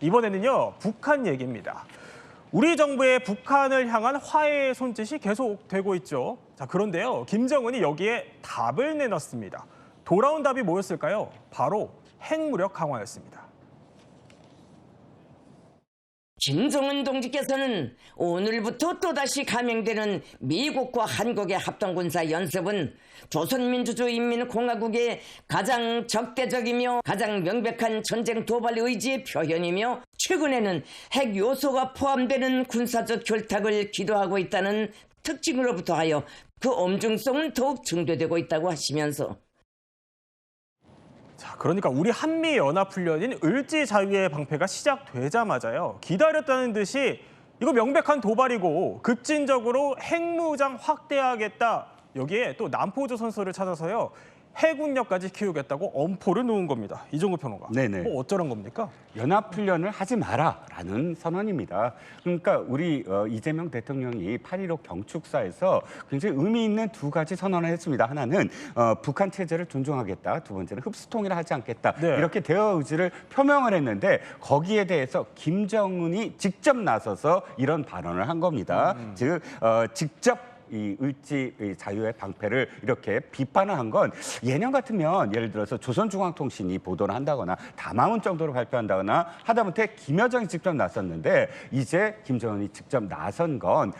이번에는요, 북한 얘기입니다. 우리 정부의 북한을 향한 화해의 손짓이 계속되고 있죠. 자, 그런데요, 김정은이 여기에 답을 내놨습니다. 돌아온 답이 뭐였을까요? 바로 핵무력 강화였습니다. 김정은 동지께서는 오늘부터 또다시 감행되는 미국과 한국의 합동군사 연습은 조선민주주의인민공화국의 가장 적대적이며 가장 명백한 전쟁 도발 의지의 표현이며 최근에는 핵 요소가 포함되는 군사적 결탁을 기도하고 있다는 특징으로부터 하여 그 엄중성은 더욱 증대되고 있다고 하시면서 자, 그러니까 우리 한미연합훈련인 을지자유의 방패가 시작되자마자요, 기다렸다는 듯이 이거 명백한 도발이고 급진적으로 핵무장 확대하겠다. 여기에 또 남포조선소를 찾아서요, 해군력까지 키우겠다고 엄포를 놓은 겁니다. 이종구 평론가. 네네. 어쩌란 겁니까? 연합훈련을 하지 마라라는 선언입니다. 그러니까 우리 이재명 대통령이 8.15 경축사에서 굉장히 의미 있는 두 가지 선언을 했습니다. 하나는 북한 체제를 존중하겠다. 두 번째는 흡수통일을 하지 않겠다. 네. 이렇게 대화 의지를 표명을 했는데 거기에 대해서 김정은이 직접 나서서 이런 발언을 한 겁니다. 즉 직접 이 을지 자유의 방패를 이렇게 비판을 한 건 예년 같으면 예를 들어서 조선중앙통신이 보도를 한다거나 담화문 정도로 발표한다거나 하다못해 김여정이 직접 나섰는데 이제 김정은이 직접 나선 건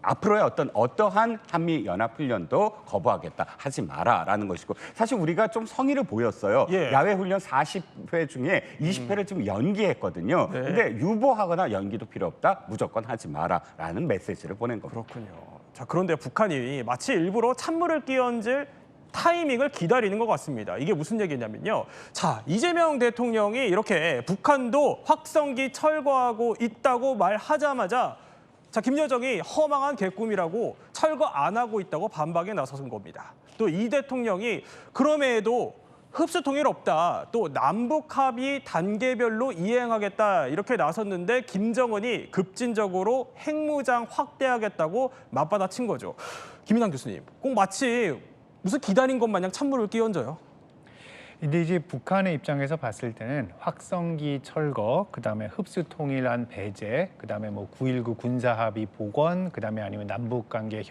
앞으로의 어떠한 한미 연합훈련도 거부하겠다, 하지 마라라는 것이고, 사실 우리가 좀 성의를 보였어요. 예. 야외 훈련 40회 중에 20회를 좀 연기했거든요. 네. 근데 유보하거나 연기도 필요 없다, 무조건 하지 마라라는 메시지를 보낸 겁니다. 그렇군요. 자, 그런데 북한이 마치 일부러 찬물을 끼얹을 타이밍을 기다리는 것 같습니다. 이게 무슨 얘기냐면요. 자, 이재명 대통령이 이렇게 북한도 확성기 철거하고 있다고 말하자마자 자, 김여정이 허망한 개꿈이라고 철거 안 하고 있다고 반박에 나서는 겁니다. 또 이 대통령이 그럼에도 흡수통일 없다, 또 남북 합의 단계별로 이행하겠다 이렇게 나섰는데 김정은이 급진적으로 핵무장 확대하겠다고 맞받아친 거죠. 김인환 교수님, 꼭 마치 무슨 기다린 것 마냥 찬물을 끼얹어요. 근데 이제 북한의 입장에서 봤을 때는 확성기 철거, 그다음에 흡수 통일한 배제, 그다음에 뭐 9.19 군사 합의 복원, 그다음에 아니면 남북 관계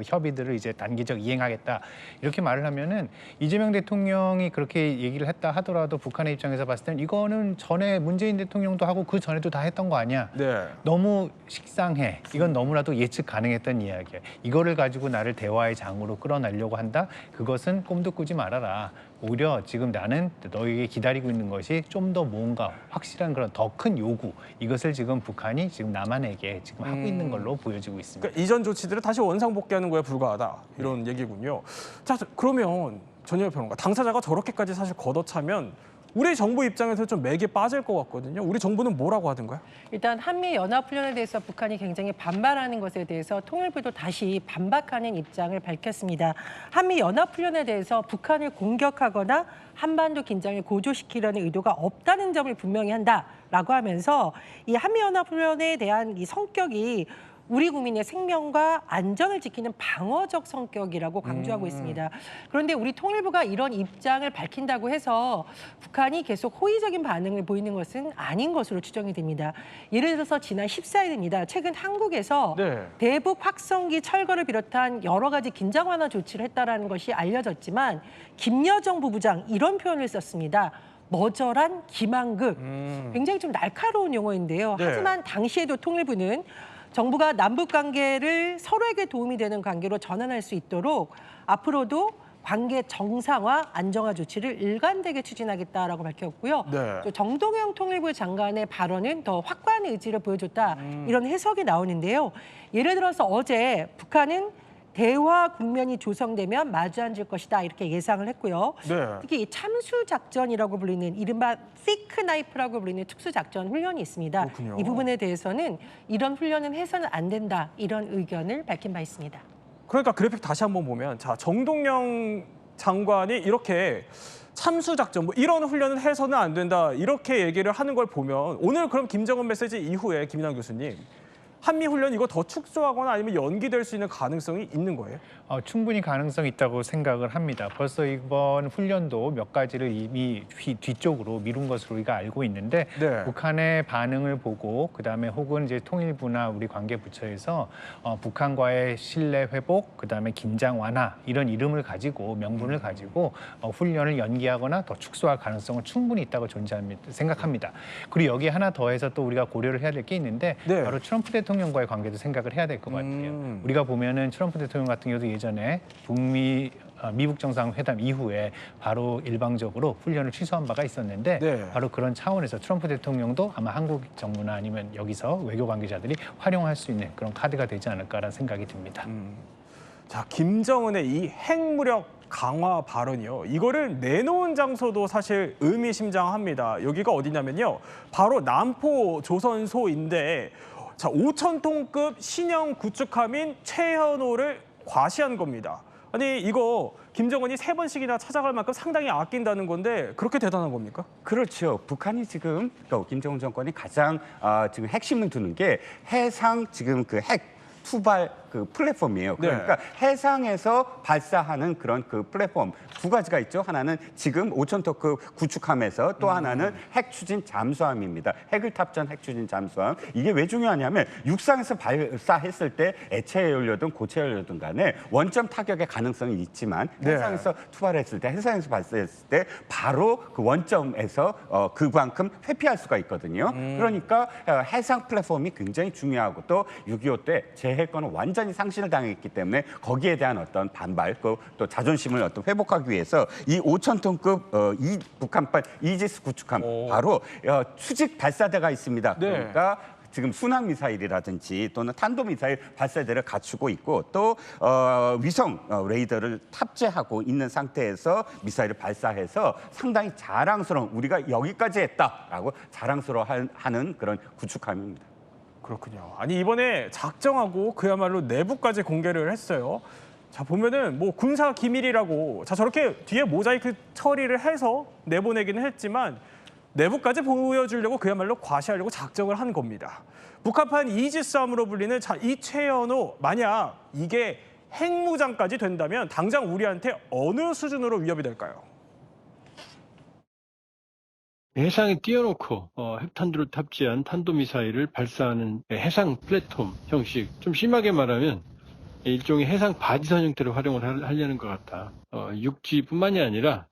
협의들을 이제 단기적 이행하겠다 이렇게 말을 하면은 이재명 대통령이 그렇게 얘기를 했다 하더라도 북한의 입장에서 봤을 때는 이거는 전에 문재인 대통령도 하고 그 전에도 다 했던 거 아니야? 네. 너무 식상해. 이건 너무나도 예측 가능했던 이야기야. 이거를 가지고 나를 대화의 장으로 끌어내려고 한다? 그것은 꿈도 꾸지 말아라. 오히려 지금 나는 너에게 기다리고 있는 것이 좀 더 뭔가 확실한 그런 더 큰 요구, 이것을 지금 북한이 지금 남한에게 지금 하고 있는 걸로 보여지고 있습니다. 그러니까 이전 조치들을 다시 원상복귀하는 거에 불과하다 이런 얘기군요. 자, 그러면 전현무 평론가, 당사자가 저렇게까지 사실 걷어차면 우리 정부 입장에서 좀 맥이 빠질 것 같거든요. 우리 정부는 뭐라고 하던가요? 일단 한미연합훈련에 대해서 북한이 굉장히 반발하는 것에 대해서 통일부도 다시 반박하는 입장을 밝혔습니다. 한미연합훈련에 대해서 북한을 공격하거나 한반도 긴장을 고조시키려는 의도가 없다는 점을 분명히 한다라고 하면서 이 한미연합훈련에 대한 이 성격이 우리 국민의 생명과 안전을 지키는 방어적 성격이라고 강조하고 있습니다. 그런데 우리 통일부가 이런 입장을 밝힌다고 해서 북한이 계속 호의적인 반응을 보이는 것은 아닌 것으로 추정이 됩니다. 예를 들어서 지난 14일입니다. 최근 한국에서 네. 대북 확성기 철거를 비롯한 여러 가지 긴장 완화 조치를 했다라는 것이 알려졌지만 김여정 부부장 이런 표현을 썼습니다. 머저란 기만급. 굉장히 좀 날카로운 용어인데요. 네. 하지만 당시에도 통일부는 정부가 남북 관계를 서로에게 도움이 되는 관계로 전환할 수 있도록 앞으로도 관계 정상화, 안정화 조치를 일관되게 추진하겠다라고 밝혔고요. 네. 또 정동영 통일부 장관의 발언은 더 확고한 의지를 보여줬다. 이런 해석이 나오는데요. 예를 들어서 어제 북한은 대화 국면이 조성되면 마주 앉을 것이다 이렇게 예상을 했고요. 네. 특히 이 참수 작전이라고 불리는 이른바 시크 나이프라고 불리는 특수 작전 훈련이 있습니다. 그렇군요. 이 부분에 대해서는 이런 훈련은 해서는 안 된다 이런 의견을 밝힌 바 있습니다. 그러니까 그래픽 다시 한번 보면, 자, 정동영 장관이 이렇게 참수작전 뭐 이런 훈련은 해서는 안 된다 이렇게 얘기를 하는 걸 보면 오늘 그럼 김정은 메시지 이후에 김인환 교수님, 한미 훈련 이거 더 축소하거나 아니면 연기될 수 있는 가능성이 있는 거예요? 충분히 가능성이 있다고 생각을 합니다. 벌써 이번 훈련도 몇 가지를 이미 뒤쪽으로 미룬 것으로 우리가 알고 있는데 네. 북한의 반응을 보고 그다음에 혹은 이제 통일부나 우리 관계 부처에서 북한과의 신뢰 회복, 그다음에 긴장 완화 이런 이름을 가지고 명분을 가지고 훈련을 연기하거나 더 축소할 가능성은 충분히 있다고 생각합니다. 그리고 여기에 하나 더해서 또 우리가 고려를 해야 될 게 있는데 네. 바로 트럼프 대통령과의 관계도 생각을 해야 될 것 같아요. 우리가 보면은 트럼프 대통령 같은 경우도 예전에 미북 정상회담 이후에 바로 일방적으로 훈련을 취소한 바가 있었는데 네. 바로 그런 차원에서 트럼프 대통령도 아마 한국 정부나 아니면 여기서 외교 관계자들이 활용할 수 있는 그런 카드가 되지 않을까라는 생각이 듭니다. 자, 김정은의 이 핵무력 강화 발언이요. 이거를 내놓은 장소도 사실 의미심장합니다. 여기가 어디냐면요. 바로 남포 조선소인데 자, 5,000톤급 신형 구축함인 최현호를 과시한 겁니다. 아니 이거 김정은이 3번씩이나 찾아갈 만큼 상당히 아낀다는 건데 그렇게 대단한 겁니까? 그렇죠. 북한이 지금 또 김정은 정권이 가장 지금 핵심을 두는 게 해상 지금 그 핵 투발 그 플랫폼이에요. 그러니까 해상에서 발사하는 그런 그 플랫폼 두 가지가 있죠. 하나는 지금 5,000톤급 구축함에서 또 하나는 핵 추진 잠수함입니다. 핵을 탑재한 핵 추진 잠수함. 이게 왜 중요하냐면 육상에서 발사했을 때 액체 연료든 고체 연료든 간에 원점 타격의 가능성이 있지만 해상에서 투발했을 때 해상에서 발사했을 때 바로 그 원점에서 그만큼 회피할 수가 있거든요. 그러니까 해상 플랫폼이 굉장히 중요하고 또 6.25 때 재해권은 완전히 상실을 당했기 때문에 거기에 대한 어떤 반발, 또 자존심을 어떤 회복하기 위해서 이 5,000톤급 이 북한판 이지스 구축함 바로 수직 발사대가 있습니다. 네. 그러니까 지금 순항 미사일이라든지 또는 탄도 미사일 발사대를 갖추고 있고 또 위성 레이더를 탑재하고 있는 상태에서 미사일을 발사해서 상당히 자랑스러운 우리가 여기까지 했다라고 자랑스러워하는 그런 구축함입니다. 그렇군요. 아니 이번에 작정하고 그야말로 내부까지 공개를 했어요. 자 보면은 뭐 군사 기밀이라고 자 저렇게 뒤에 모자이크 처리를 해서 내보내기는 했지만 내부까지 보여주려고 그야말로 과시하려고 작정을 한 겁니다. 북한판 이지스함으로 불리는 자 이 최현호 만약 이게 핵무장까지 된다면 당장 우리한테 어느 수준으로 위협이 될까요? 해상에 띄워놓고 핵탄두를 탑재한 탄도미사일을 발사하는 해상 플랫폼 형식, 좀 심하게 말하면 일종의 해상 바지선 형태로 활용을 하려는 것 같다. 육지뿐만이 아니라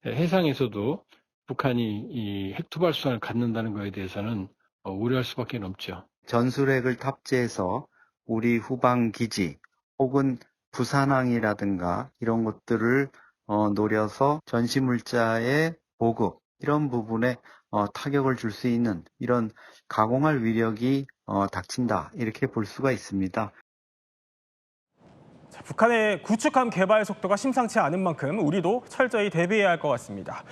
해상에서도 북한이 이 핵투발 수단을 갖는다는 것에 대해서는 우려할 수밖에 없죠. 전술핵을 탑재해서 우리 후방 기지 혹은 부산항이라든가 이런 것들을 노려서 전시물자의 보급 이런 부분에 타격을 줄 수 있는 이런 가공할 위력이 닥친다 이렇게 볼 수가 있습니다. 자, 북한의 구축함 개발 속도가 심상치 않은 만큼 우리도 철저히 대비해야 할 것 같습니다.